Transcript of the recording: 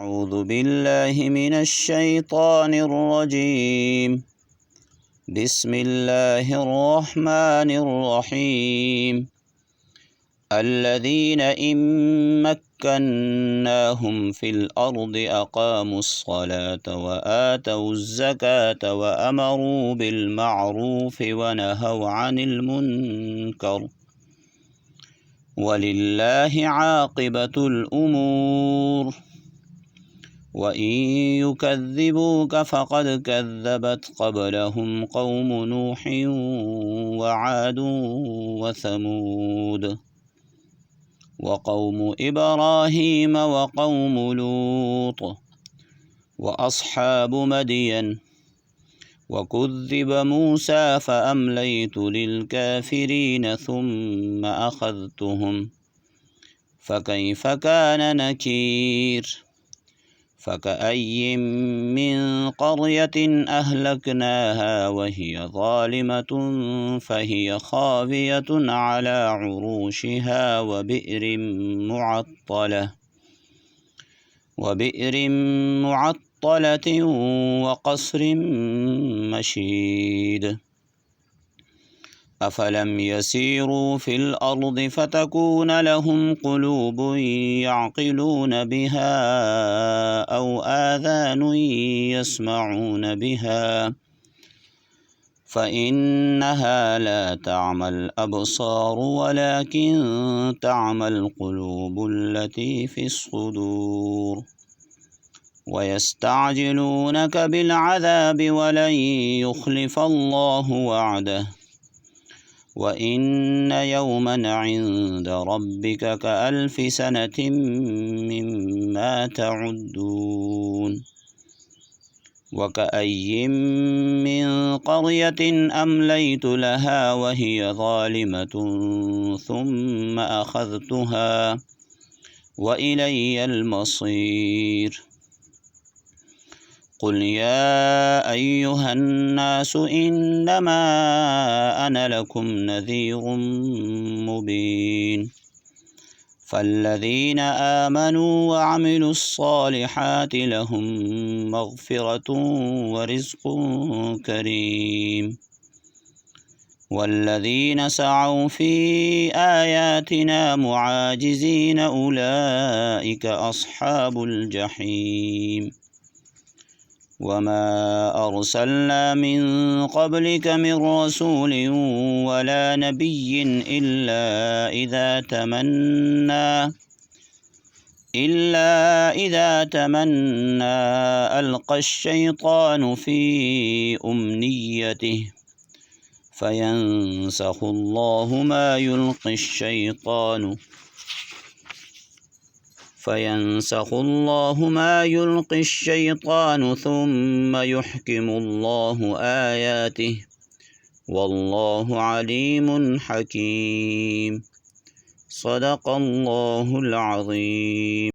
أعوذ بالله من الشيطان الرجيم. بسم الله الرحمن الرحيم. الذين إن مكناهم في الأرض أقاموا الصلاة وآتوا الزكاة وأمروا بالمعروف ونهوا عن المنكر ولله عاقبة الأمور. وإن يكذبوك فقد كذبت قبلهم قوم نوح وعاد وثمود وقوم إبراهيم وقوم لوط وأصحاب مدين. وكذب موسى فأمليت للكافرين ثم أخذتهم فكيف كان نكير. فكأي من قرية أهلكناها وهي ظالمة فهي خاوية على عروشها وبئر معطلة وقصر مشيد. أفلم يسيروا في الأرض فتكون لهم قلوب يعقلون بها أو آذان يسمعون بها فإنها لا تعمى الأبصار ولكن تعمى القلوب التي في الصدور. ويستعجلونك بالعذاب ولن يخلف الله وعده وإن يوما عند ربك كألف سنة مما تعدون. وكأي من قرية أمليت لها وهي ظالمة ثم أخذتها وإلي المصير. قل يا أيها الناس إنما أنا لكم نذير مبين. فالذين آمنوا وعملوا الصالحات لهم مغفرة ورزق كريم. والذين سعوا في آياتنا معاجزين أولئك أصحاب الجحيم. وما أرسلنا من قبلك من رسول ولا نبي إلا إذا تمنى ألقى الشيطان في أمنيته فينسخ الله ما يلقي الشيطان ثم يحكم الله آياته والله عليم حكيم. صدق الله العظيم.